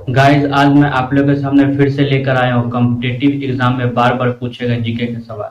Guys, आज मैं आप लोगों के सामने फिर से लेकर आया हूँ कॉम्पिटिटिव एग्जाम में बार बार पूछे गए जीके के सवाल।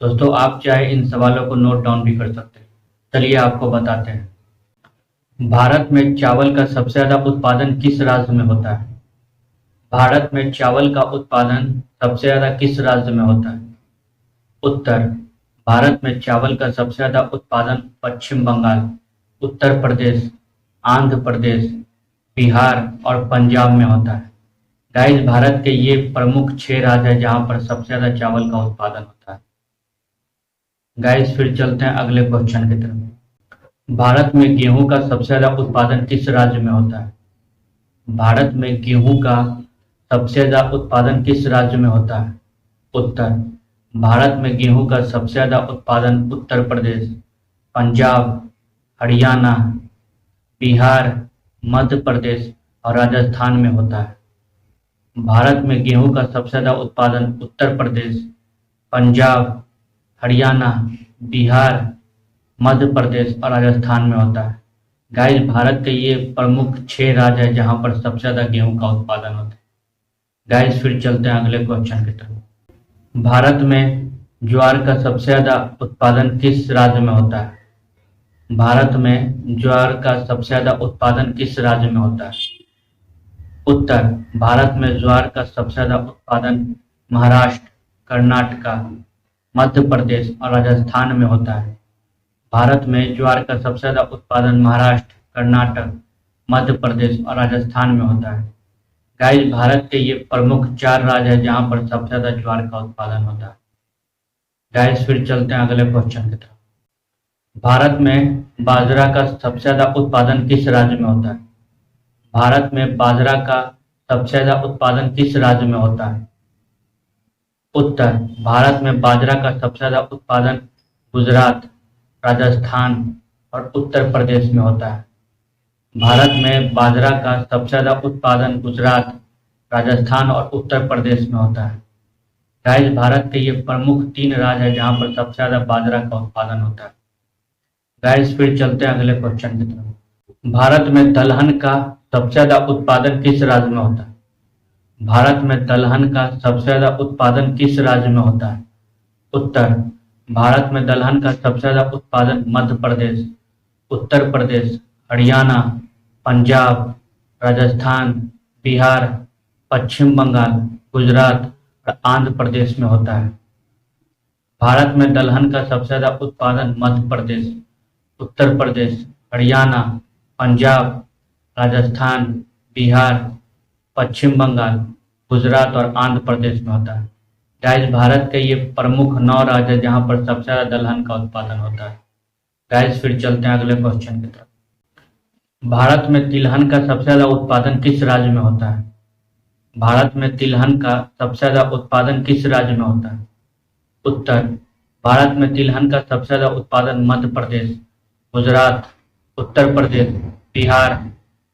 दोस्तों, आप चाहे इन सवालों को नोट डाउन भी कर सकते हैं। चलिए आपको बताते हैं। भारत में चावल का सबसे ज्यादा उत्पादन किस राज्य में होता है? भारत में चावल का उत्पादन सबसे ज्यादा किस राज्य में होता है? उत्तर: भारत में चावल का सबसे ज्यादा उत्पादन पश्चिम बंगाल, उत्तर प्रदेश, आंध्र प्रदेश, बिहार और पंजाब में होता है। गाइस, भारत के ये प्रमुख 6 राज्य हैं जहां पर सबसे ज्यादा चावल का उत्पादन होता है। गाइस, फिर चलते हैं अगले क्वेश्चन की तरफ। भारत में गेहूं का सबसे ज्यादा उत्पादन किस राज्य में होता है? भारत में गेहूं का सबसे ज्यादा उत्पादन किस राज्य में होता है? उत्तर: भारत में गेहूं का सबसे ज्यादा उत्पादन उत्तर प्रदेश, पंजाब, हरियाणा, बिहार, मध्य प्रदेश और राजस्थान में होता है। भारत में गेहूं का सबसे ज्यादा उत्पादन उत्तर प्रदेश, पंजाब, हरियाणा, बिहार, मध्य प्रदेश और राजस्थान में होता है। गाइस, भारत के ये प्रमुख 6 राज्य हैं जहां पर सबसे ज्यादा गेहूं का उत्पादन होता है। गाइस, फिर चलते हैं अगले क्वेश्चन की तरफ। भारत में ज्वार का सबसे ज्यादा उत्पादन किस राज्य में होता है? भारत में ज्वार का सबसे ज्यादा उत्पादन किस राज्य में होता है? उत्तर: भारत में ज्वार का सबसे ज्यादा उत्पादन महाराष्ट्र, कर्नाटका, मध्य प्रदेश और राजस्थान में होता है। भारत में ज्वार का सबसे ज्यादा उत्पादन महाराष्ट्र, कर्नाटक, मध्य प्रदेश और राजस्थान में होता है। गाइस, भारत के ये प्रमुख 4 राज्य हैं जहां पर सबसे ज्यादा ज्वार का उत्पादन होता है। गाइस, फिर चलते हैं अगले क्वेश्चन की तरफ। भारत में बाजरा का सबसे ज्यादा उत्पादन किस राज्य में होता है? भारत में बाजरा का सबसे ज्यादा उत्पादन किस राज्य में होता है? उत्तर: भारत में बाजरा का सबसे ज्यादा उत्पादन गुजरात, राजस्थान और उत्तर प्रदेश में होता है। भारत में बाजरा का सबसे ज्यादा उत्पादन गुजरात, राजस्थान और उत्तर प्रदेश में होता है। गाइस, भारत के ये प्रमुख 3 राज्य हैं जहां पर सबसे ज्यादा बाजरा का उत्पादन होता है। गाइस, फिर चलते हैं अगले क्वेश्चन की तरफ। भारत में दलहन का सबसे ज्यादा उत्पादन किस राज्य में होता है? भारत में दलहन का सबसे ज्यादा उत्पादन किस राज्य में होता है? उत्तर: भारत में दलहन का सबसे ज्यादा उत्पादन मध्य प्रदेश, उत्तर प्रदेश, हरियाणा, पंजाब, राजस्थान, बिहार, पश्चिम बंगाल, गुजरात और आंध्र प्रदेश में होता है। भारत में दलहन का सबसे ज्यादा उत्पादन मध्य प्रदेश, उत्तर प्रदेश, हरियाणा, पंजाब, राजस्थान, बिहार, पश्चिम बंगाल, गुजरात और आंध्र प्रदेश में होता है। गाइस, भारत के ये प्रमुख 9 राज्य हैं जहां पर सबसे ज्यादा दलहन का उत्पादन होता है। गाइस, फिर चलते हैं अगले क्वेश्चन की तरफ। भारत में तिलहन का सबसे ज्यादा उत्पादन किस राज्य में होता है? भारत में तिलहन का सबसे ज्यादा उत्पादन किस राज्य में होता है? उत्तर: भारत में तिलहन का सबसे ज्यादा उत्पादन मध्य प्रदेश, गुजरात, उत्तर प्रदेश, बिहार,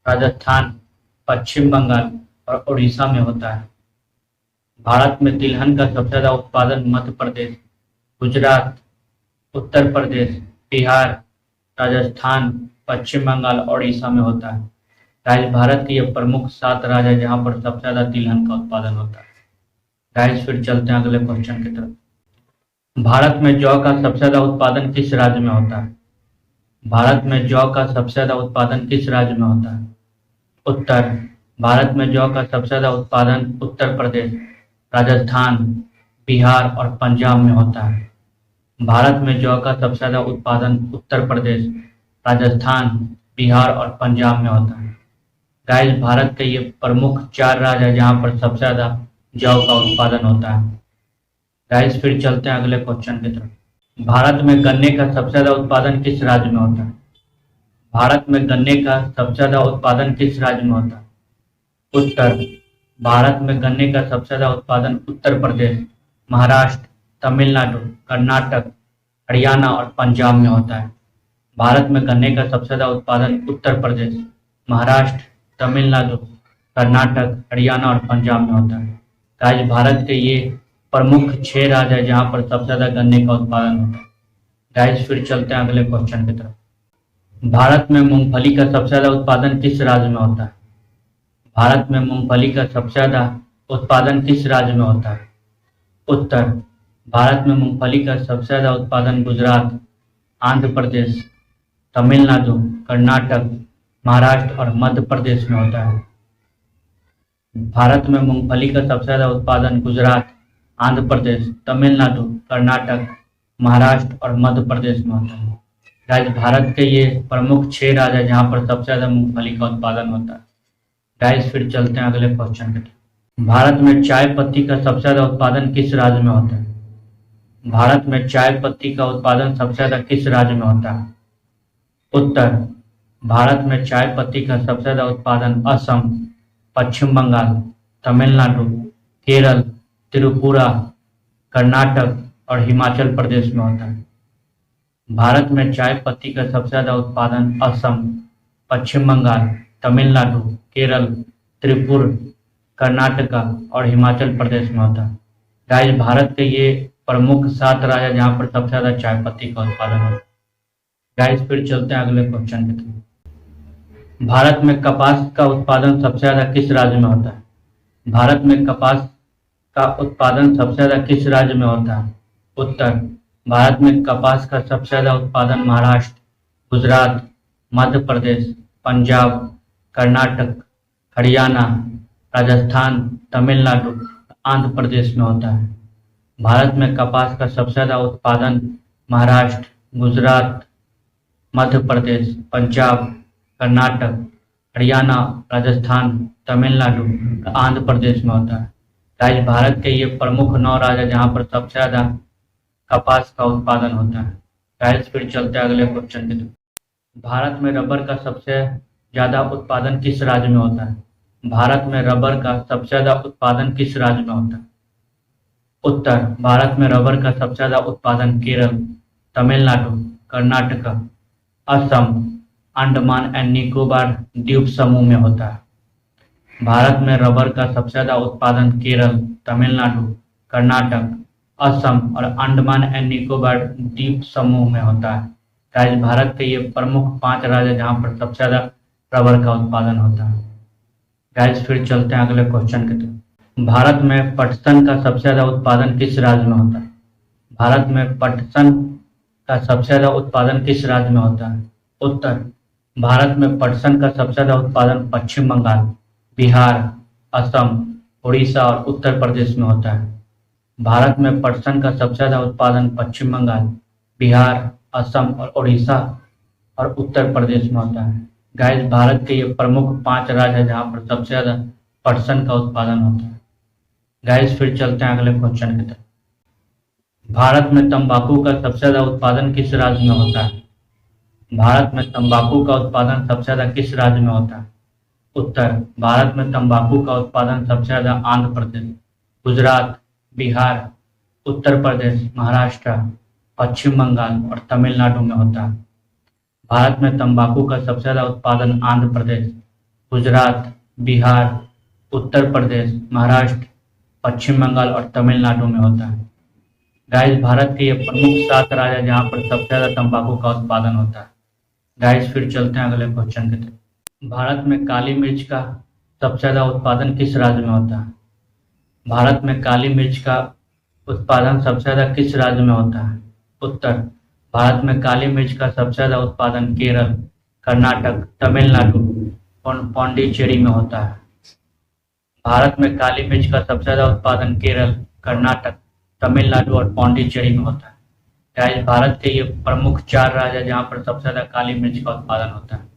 राजस्थान, पश्चिम बंगाल और उड़ीसा में होता है। भारत में तिलहन का सबसे ज्यादा उत्पादन मध्य प्रदेश, गुजरात, उत्तर प्रदेश, बिहार, राजस्थान, पश्चिम बंगाल और उड़ीसा में होता है। गाइस, भारत के ये प्रमुख 7 राज्य हैं जहां पर सबसे ज्यादा तिलहन का उत्पादन होता है। गाइस, फिर चलते हैं अगले क्वेश्चन की तरफ। भारत में जौ का सबसे ज्यादा उत्पादन किस राज्य में होता है? भारत में जौ का सबसे ज्यादा उत्पादन किस राज्य में होता है? उत्तर: भारत में जौ का सबसे ज्यादा उत्पादन उत्तर प्रदेश, राजस्थान, बिहार और पंजाब में होता है। भारत में जौ का सबसे ज्यादा उत्पादन उत्तर प्रदेश, राजस्थान, बिहार और पंजाब में होता है। गाइस, भारत के ये प्रमुख 4 राज्य हैं जहां पर सबसे ज्यादा जौ का उत्पादन होता है। गाइस, फिर चलते हैं अगले क्वेश्चन की तरफ। भारत में गन्ने का सबसे ज्यादा उत्पादन किस राज्य में होता है? भारत में गन्ने का सबसे ज्यादा उत्पादन किस राज्य में होता है? उत्तर: भारत में गन्ने का सबसे ज्यादा उत्पादन उत्तर प्रदेश, महाराष्ट्र, तमिलनाडु, कर्नाटक, हरियाणा और पंजाब में होता है। भारत में गन्ने का सबसे ज्यादा उत्पादन उत्तर प्रदेश, महाराष्ट्र, तमिलनाडु, कर्नाटक, हरियाणा और पंजाब में होता है। गाइस, भारत के ये प्रमुख 6 राज्य हैं जहां पर सबसे ज्यादा गन्ने का उत्पादन होता है। गाइस, फिर चलते हैं अगले क्वेश्चन की तरफ। भारत में मूंगफली का सबसे ज्यादा उत्पादन किस राज्य में होता है? भारत में मूंगफली का सबसे ज्यादा उत्पादन किस राज्य में होता है? उत्तर, भारत में मूंगफली का सबसे ज्यादा उत्पादन गुजरात, आंध्र प्रदेश, तमिलनाडु, कर्नाटक, महाराष्ट्र और मध्य प्रदेश में होता है। भारत में मूंगफली का सबसे ज्यादा उत्पादन गुजरात, आंध्र प्रदेश, तमिलनाडु, कर्नाटक, महाराष्ट्र और मध्य प्रदेश में होता है। गाइस, भारत के ये प्रमुख 6 राज्य हैं जहाँ पर सबसे ज्यादा मूंगफली का उत्पादन होता है। गाइस, फिर चलते हैं अगले क्वेश्चन पे। भारत में चाय पत्ती का सबसे ज्यादा उत्पादन किस राज्य में होता है? भारत में चाय पत्ती का उत्पादन सबसे ज्यादा किस राज्य में होता है? उत्तर, भारत में चाय पत्ती का सबसे ज्यादा उत्पादन असम, पश्चिम बंगाल, तमिलनाडु, केरल, त्रिपुरा, कर्नाटक और हिमाचल प्रदेश में होता है। भारत में चाय पत्ती का सबसे ज्यादा उत्पादन असम, पश्चिम बंगाल, तमिलनाडु, केरल, त्रिपुरा, कर्नाटका और हिमाचल प्रदेश में होता है। गाइस, भारत के ये प्रमुख 7 राज्य जहाँ पर सबसे ज्यादा चाय पत्ती का उत्पादन होता है। गाइस, फिर चलते हैं अगले क्वेश्चन पे। भारत में कपास का उत्पादन सबसे ज्यादा किस राज्य में होता है? भारत में कपास का उत्पादन सबसे ज्यादा किस राज्य में होता है? उत्तर, भारत में कपास का सबसे ज्यादा उत्पादन महाराष्ट्र, गुजरात, मध्य प्रदेश, पंजाब, कर्नाटक, हरियाणा, राजस्थान, तमिलनाडु, आंध्र प्रदेश में होता है। भारत में कपास का सबसे ज्यादा उत्पादन महाराष्ट्र, गुजरात, मध्य प्रदेश, पंजाब, कर्नाटक, हरियाणा, राजस्थान, तमिलनाडु, आंध्र प्रदेश में होता है। गाइस, भारत के ये प्रमुख 9 राज्य जहाँ पर सबसे ज्यादा कपास का उत्पादन होता है। गाइस, फिर चलते हैं अगले क्वेश्चन की तरफ। भारत में रबर का सबसे ज्यादा उत्पादन किस राज्य में होता है? भारत में रबर का सबसे ज्यादा उत्पादन किस राज्य में होता है? उत्तर, भारत में रबर का सबसे ज्यादा उत्पादन केरल, तमिलनाडु, कर्नाटक, असम, अंडमान एंड निकोबार द्वीप समूह में होता है। भारत में रबर का सबसे ज्यादा उत्पादन केरल, तमिलनाडु, कर्नाटक, असम और अंडमान एंड निकोबार द्वीप समूह में होता है। गाइस, भारत के ये प्रमुख 5 राज्य जहाँ पर सबसे ज्यादा रबर का उत्पादन होता है। गाइस, फिर चलते हैं अगले क्वेश्चन की तरफ। भारत में पटसन का सबसे ज्यादा उत्पादन किस राज्य में होता है? भारत में पटसन का सबसे ज्यादा उत्पादन किस राज्य में होता है? उत्तर, भारत में पटसन का सबसे ज्यादा उत्पादन पश्चिम बंगाल, बिहार, असम, उड़ीसा और उत्तर प्रदेश में होता है। भारत में पटसन का सबसे ज्यादा उत्पादन पश्चिम बंगाल, बिहार, असम और उड़ीसा और उत्तर प्रदेश में होता है। गाइस, भारत के ये प्रमुख 5 राज्य हैं जहाँ पर सबसे ज्यादा पटसन का उत्पादन होता है। गाइस, फिर चलते हैं अगले क्वेश्चन की तरफ। भारत में तंबाकू का सबसे ज्यादा उत्पादन किस राज्य में होता है? भारत में तंबाकू का उत्पादन सबसे ज्यादा किस राज्य में होता है? उत्तर, भारत में तंबाकू का उत्पादन सबसे ज्यादा आंध्र प्रदेश, गुजरात, बिहार, उत्तर प्रदेश, महाराष्ट्र, पश्चिम बंगाल और तमिलनाडु में होता है। भारत में तंबाकू का सबसे ज्यादा उत्पादन आंध्र प्रदेश, गुजरात, बिहार, उत्तर प्रदेश, महाराष्ट्र, पश्चिम बंगाल और तमिलनाडु में होता है। गाइस, भारत के ये प्रमुख 7 राज्य जहाँ पर सबसे ज्यादा तंबाकू का उत्पादन होता है। गाइस, फिर चलते हैं अगले क्वेश्चन की तरफ। भारत में काली मिर्च का सबसे ज्यादा उत्पादन किस राज्य में होता है? भारत में काली मिर्च का उत्पादन सबसे ज्यादा किस राज्य में होता है? उत्तर, भारत में काली मिर्च का सबसे ज्यादा उत्पादन केरल, कर्नाटक, तमिलनाडु और पांडिचेरी में होता है। भारत में काली मिर्च का सबसे ज्यादा उत्पादन केरल, कर्नाटक, तमिलनाडु और पांडिचेरी में होता है। गाइस, भारत के ये प्रमुख 4 राज्य हैं जहाँ पर सबसे ज्यादा काली मिर्च का उत्पादन होता है।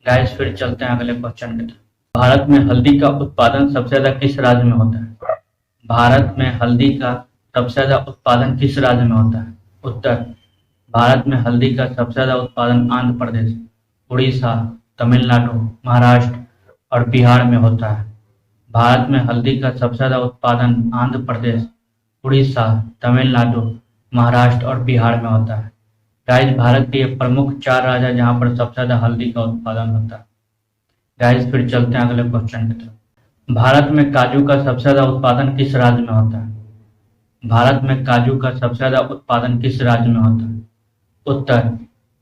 गाइस, फिर चलते हैं अगले क्वेश्चन की तरफ। भारत में हल्दी का उत्पादन सबसे ज्यादा किस राज्य में होता है? भारत में हल्दी का सबसे ज्यादा उत्पादन किस राज्य में होता है? उत्तर, भारत में हल्दी का सबसे ज्यादा उत्पादन आंध्र प्रदेश, उड़ीसा, तमिलनाडु, महाराष्ट्र और बिहार में होता है। भारत में हल्दी का सबसे ज्यादा उत्पादन आंध्र प्रदेश, उड़ीसा, तमिलनाडु, महाराष्ट्र और बिहार में होता है। गाइस, भारत के ये प्रमुख 4 राज्य जहाँ पर सबसे ज्यादा हल्दी का उत्पादन होता है। गाइस, फिर चलते हैं अगले क्वेश्चन की तरफ। भारत में काजू का सबसे ज्यादा उत्पादन किस राज्य में होता है? भारत में काजू का सबसे ज्यादा उत्पादन किस राज्य में होता है? उत्तर,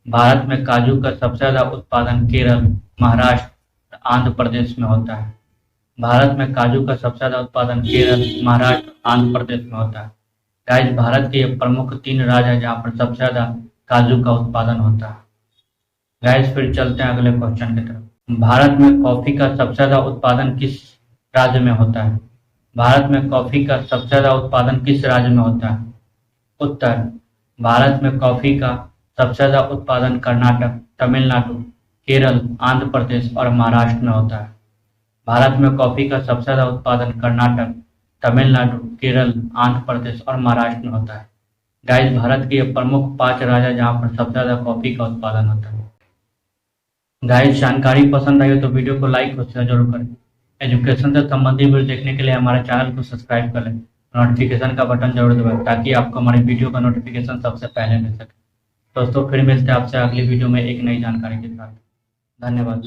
भारत में काजू का सबसे ज्यादा उत्पादन केरल, महाराष्ट्र, आंध्र प्रदेश में होता है। भारत में काजू का सबसे ज़्यादा उत्पादन केरल, महाराष्ट्र, आंध्र प्रदेश में होता है। गाइस, भारत के ये प्रमुख 3 राज्य हैं जहाँ पर सबसे ज़्यादा काजू का उत्पादन होता है। गाइस, फिर चलते हैं अगले क्वेश्चन की तरफ। भारत में कॉफी का सबसे ज़्यादा उत्पादन किस राज्य में होता है? भारत में कॉफी का सबसे ज़्यादा उत्पादन किस राज्य में होता है? उत्तर, भारत में कॉफी का सबसे ज़्यादा उत्पादन कर्नाटक, तमिलनाडु, केरल, आंध्र प्रदेश और महाराष्ट्र में होता है। भारत में कॉफी का सबसे ज़्यादा उत्पादन कर्नाटक, तमिलनाडु, केरल, आंध्र प्रदेश और महाराष्ट्र में होता है। गाइस, भारत के ये प्रमुख 5 राज्य हैं जहाँ पर सबसे ज़्यादा कॉफी का उत्पादन होता है। गाइस, जानकारी पसंद आई हो तो वीडियो को लाइक और शेयर जरूर करें। एजुकेशन से संबंधित वीडियो देखने के लिए हमारे चैनल को सब्सक्राइब कर लें। नोटिफिकेशन का बटन जरूर दबाएं ताकि आपको हमारी वीडियो का नोटिफिकेशन सबसे पहले मिल सके। दोस्तों, फिर मिलते हैं आपसे अगली वीडियो में एक नई जानकारी के साथ। धन्यवाद।